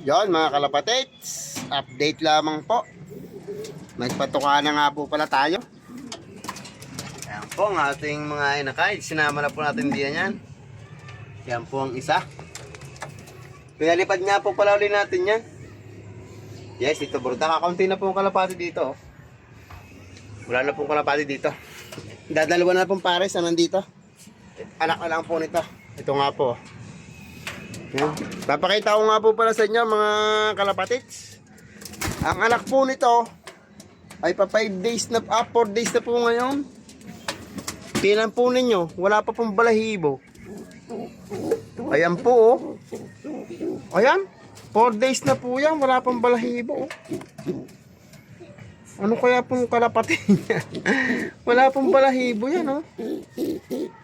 Yon mga kalapatids, update lamang po. Nagpatuka na nga po pala tayo. Yan po ang ating mga inakay. Sinama na po natin diyan yan. Yan po ang isa. Pinalipad nga po pala ulit natin yan. Yes, ito bro. Kakaunti na po ang kalapati dito. Wala na pong kalapati dito. Dadalawa na pong pares na nandito. Anak na lang po nito. Ito nga po. Yan. Papakita ko nga po pala sa inyo mga kalapatids. Ang anak po nito ay pa 5 days na, 4 days na po ngayon. Tingnan po ninyo, wala pa pong balahibo. Ayan po oh. Ayan, 4 days na po yan, wala pong balahibo oh. Ano kaya pong kalapati niya? Wala pong balahibo yan oh.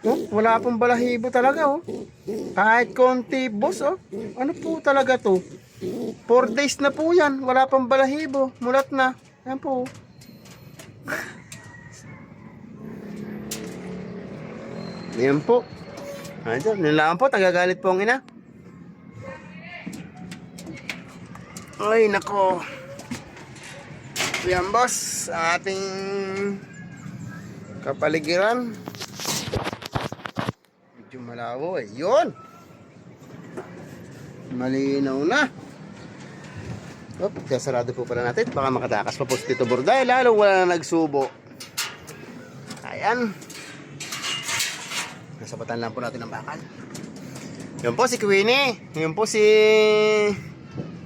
Oh, wala pong balahibo talaga oh. Kahit konti boss oh. Ano po talaga to? 4 days na po yan. Wala pang balahibo. Mulat na. Ayan po. Ayan po. Ayan. Nilaan po. Tagagalit po ang ina. Ay nako. Ayan boss. Ang ating kapaligiran. Medyo malabo eh. Yun. Malinaw na. Oh, sarado po pala natin. Baka makatakas pa po si Tito Borday. Lalo wala na nagsubo. Ayan. Nasabatan lang po natin ang bakal. Yun po si Queenie. Yun po si...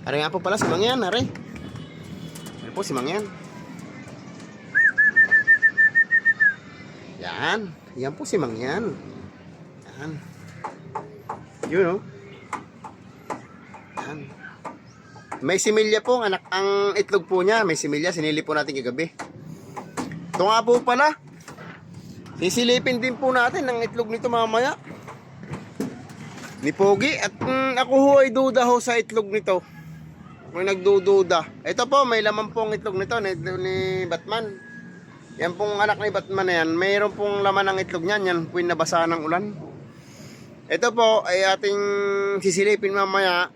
Ano nga po pala si Mangyan. Aray. Yun po si Mangyan. Yan. Yan po si Mangyan. Yan. Yun oh. Yan. May similya po ang anak, ang itlog po niya. May similya, sinili po natin kagabi. Ito nga po pala. Sisilipin din po natin ang itlog nito mamaya. Ni Pogi. At ako ho ay duda ho sa itlog nito. May nagdududa. Ito po, may laman po ang itlog nito ni Batman. Yan pong anak ni Batman na yan. Mayroon pong laman ng itlog niyan. Yan po yung nabasa ng ulan. Ito po ay ating sisilipin mamaya.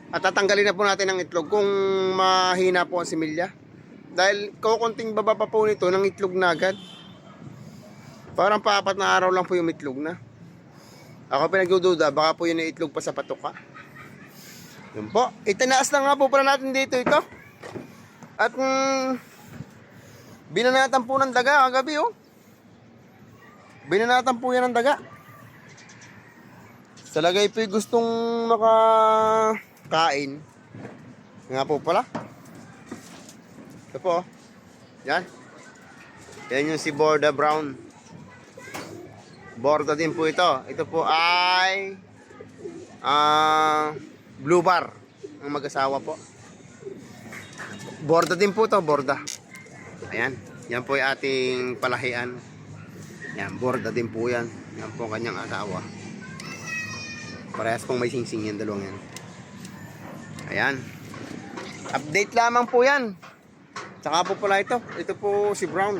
At tatanggalin na po natin ang itlog kung mahina po ang similya. Dahil kukunting baba pa po nito ng itlog na agad. Parang pa-4 na araw lang po yung itlog na. Ako pinagdududa, baka po yun yung itlog pa sa patuka. Yun po. Itinaas na nga po pala natin dito ito. At binanatan po ng daga kagabi oh. Binanatan po yan ng daga. Talagay po yung gustong makakain. Nga po pala. Ito po. Yan. Yan yung si Borda Brown. Borda din po ito. Ito po ay Blue Bar. Ang mag-asawa po. Borda din po ito. Borda. Ayan. Yan po yung ating palahian. Yan. Borda din po yan. Yan po ang kanyang asawa. Parehas pong may singsing yan, dalawang yan. Ayan. Update lamang po yan. Tsaka po pala ito. Ito po si Brown.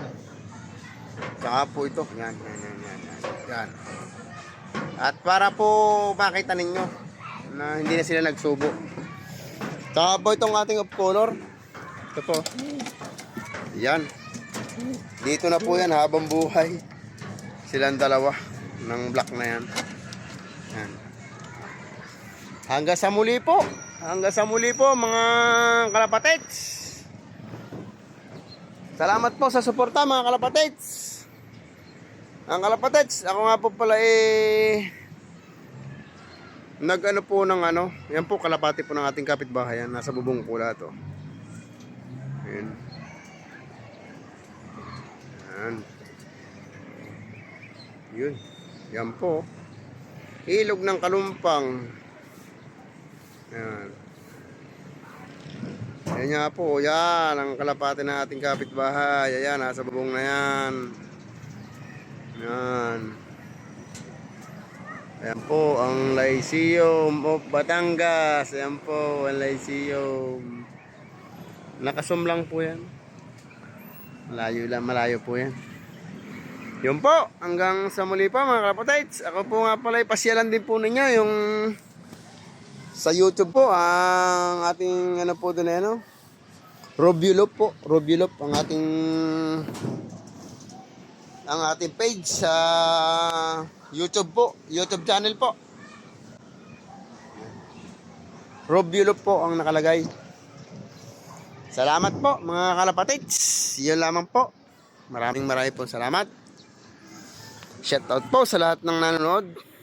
Tsaka po ito. Yan. Yan. At para po makita ninyo na hindi na sila nagsubo. Tsaka po itong ating of color. Ito po. Yan. Dito na po yan habang buhay. Silang dalawa ng black na yan. Yan. Hanggang sa muli po. Hanggang sa muli po mga kalapatids. Salamat po sa suporta mga kalapatids. Ang kalapatids, ako nga po pala nag-ano po ng ano. Yan po kalapati po ng ating kapitbahayan. Nasa bubong pula to. Ayan. Ayan. Yun. Yan po. Ilog ng Kalumpang. Yan. Yan nga po. Yan. Ang kalapati ng ating kapitbahay. Ayan. Nasa bubong na yan. Yan. Ayan po. Ang Lyceum of Batangas. Ayan po. Ang Lyceum. Nakasum lang po yan. Malayo po yan. Yun po, hanggang sa muli pa mga kapatids. Ako po nga pala ipasyalan din po ninyo yung Sa YouTube po, ang ating ano po doon ano, Robulop po, Robulop ang ating page sa YouTube po, YouTube channel po. Robulop po ang nakalagay. Salamat po mga kalapatids. Yun lamang po. Maraming pong salamat. Shoutout po sa lahat ng nanonood.